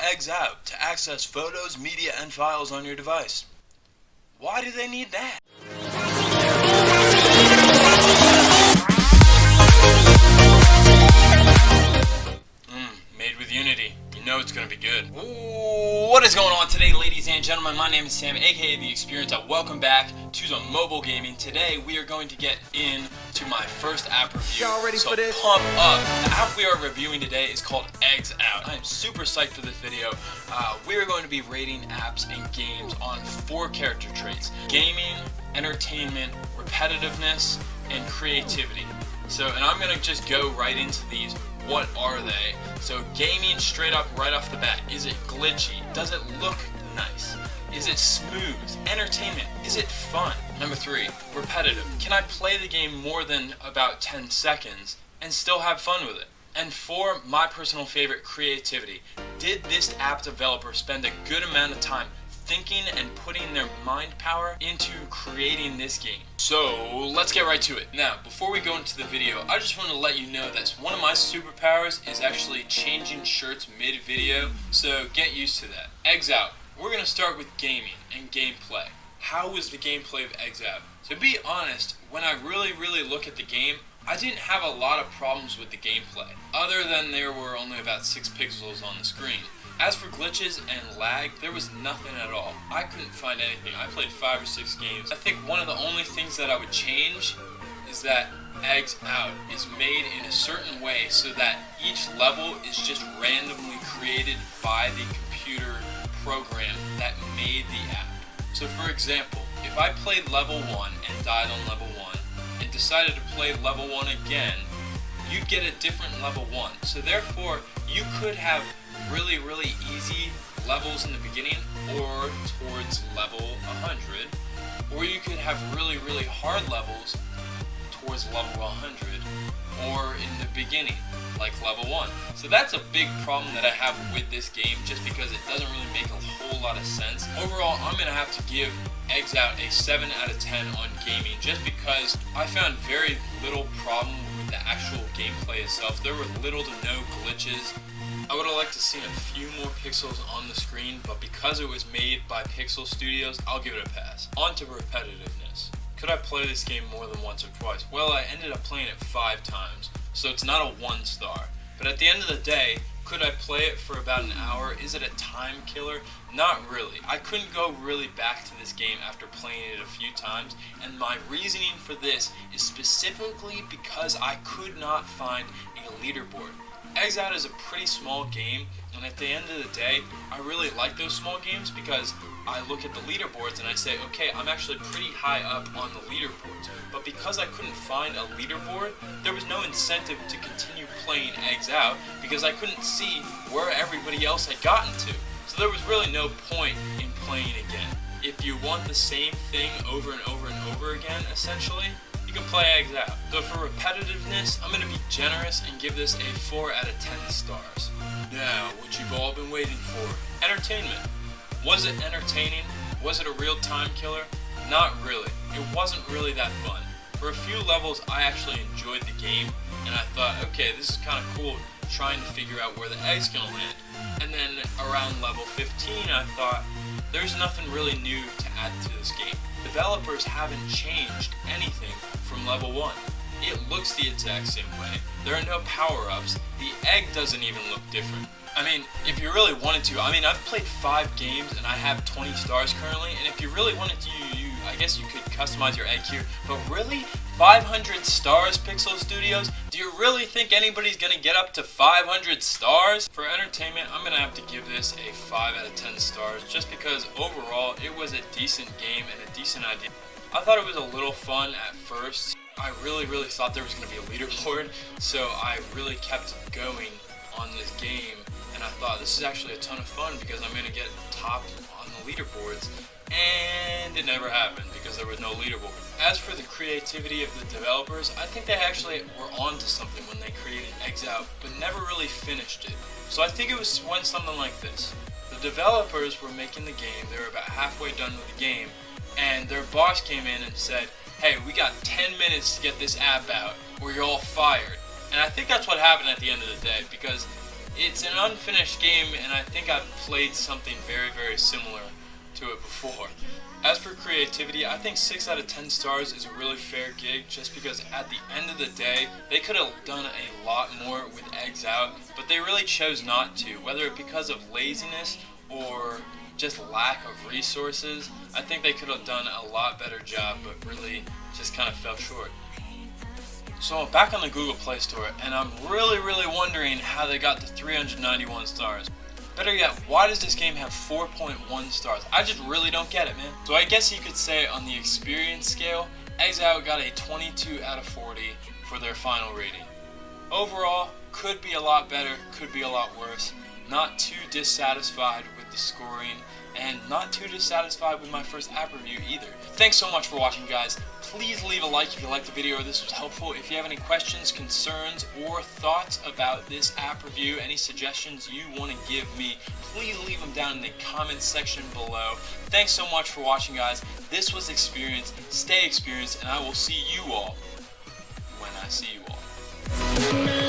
Eggs Out to access photos, media, and files on your device. Why do they need that? Made with Unity. You know it's gonna be good. Ooh, what is going on today, ladies and gentlemen? My name is Sam, aka The Xperience. Welcome back to some mobile gaming. Today we are going to get into my first app review. Y'all ready for this? Pump up. The app we are reviewing today is called Eggs Out. I am super psyched for this video. We are going to be rating apps and games on 4 character traits: gaming, entertainment, repetitiveness, and creativity. And I'm gonna just go right into these. What are they? So gaming, straight up right off the bat. Is it glitchy? Does it look nice? Is it smooth? Entertainment. Is it fun? Number 3, repetitive. Can I play the game more than about 10 seconds and still have fun with it? And 4, my personal favorite, creativity. Did this app developer spend a good amount of time thinking and putting their mind power into creating this game? So let's get right to it. Now, before we go into the video, I just want to let you know that one of my superpowers is actually changing shirts mid-video, so get used to that. Eggs Out. We're going to start with gaming and gameplay. How was the gameplay of Eggs Out? To be honest, when I really look at the game, I didn't have a lot of problems with the gameplay, other than there were only about 6 pixels on the screen. As for glitches and lag, there was nothing at all. I couldn't find anything. I played 5 or 6 games. I think one of the only things that I would change is that Eggs Out is made in a certain way so that each level is just randomly created by the computer program that made the app. So for example, if I played level 1 and died on level 1 and decided to play level 1 again, you'd get a different level 1. So therefore, you could have really easy levels in the beginning or towards level 100, or you could have really hard levels towards level 100 or in the beginning like level 1. So that's a big problem that I have with this game, just because it doesn't really make a whole lot of sense. Overall, I'm going to have to give Eggs Out a 7 out of 10 on gaming, just because I found very little problem with the actual gameplay itself. There were little to no glitches. I would have liked to see a few more pixels on the screen, but because it was made by Pixel Studios, I'll give it a pass. On to repetitiveness. Could I play this game more than once or twice? Well, I ended up playing it 5 times, so it's not a 1 star. But at the end of the day, could I play it for about an hour? Is it a time killer? Not really. I couldn't go really back to this game after playing it a few times, and my reasoning for this is specifically because I could not find a leaderboard. Eggs Out is a pretty small game, and at the end of the day, I really like those small games because I look at the leaderboards and I say, okay, I'm actually pretty high up on the leaderboards. But because I couldn't find a leaderboard, there was no incentive to continue playing Eggs Out because I couldn't see where everybody else had gotten to. So there was really no point in playing again. If you want the same thing over and over again, essentially, you can play Eggs Out. So for repetitiveness, I'm going to be generous and give this a 4 out of 10 stars. Now, what you've all been waiting for. Entertainment. Was it entertaining? Was it a real time killer? Not really. It wasn't really that fun. For a few levels, I actually enjoyed the game, and I thought, okay, this is kind of cool trying to figure out where the egg's going to land. And then around level 15, I thought, there's nothing really new to add to this game. Developers haven't changed anything from level 1. It looks the exact same way. There are no power-ups. The egg doesn't even look different. I mean, if you really wanted to, I've played 5 games and I have 20 stars currently, and if you really wanted to, I guess you could customize your egg here, but really? 500 stars, Pixel Studios? Do you really think anybody's gonna get up to 500 stars? For entertainment, I'm gonna have to give this a 5 out of 10 stars, just because overall, it was a decent game and a decent idea. I thought it was a little fun at first. I really thought there was going to be a leaderboard, so I really kept going on this game, and I thought this is actually a ton of fun because I'm going to get top on the leaderboards, and it never happened because there was no leaderboard. As for the creativity of the developers, I think they actually were onto something when they created Eggs Out, but never really finished it. So I think it went something like this. The developers were making the game, they were about halfway done with the game, and their boss came in and said, hey, we got 10 minutes to get this app out or you're all fired. And I think that's what happened at the end of the day, because It's an unfinished game, and I think I've played something very, very similar to it before. As for creativity, I think 6 out of 10 stars is a really fair gig, just because at the end of the day, they could have done a lot more with Eggs Out, but they really chose not to, whether it because of laziness or just lack of resources. I think they could have done a lot better job, but really just kind of fell short. So I'm back on the Google Play Store, and I'm really wondering how they got to 391 stars. Better yet, why does this game have 4.1 stars? I just really don't get it, man. So I guess you could say on the Xperience scale, Eggs Out got a 22 out of 40 for their final rating. Overall, could be a lot better, could be a lot worse. Not too dissatisfied with the scoring, and not too dissatisfied with my first app review either. Thanks so much for watching, guys. Please leave a like if you liked the video or this was helpful. If you have any questions, concerns, or thoughts about this app review, any suggestions you want to give me, please leave them down in the comments section below. Thanks so much for watching, guys. This was Xperience. Stay experienced, and I will see you all when I see you all.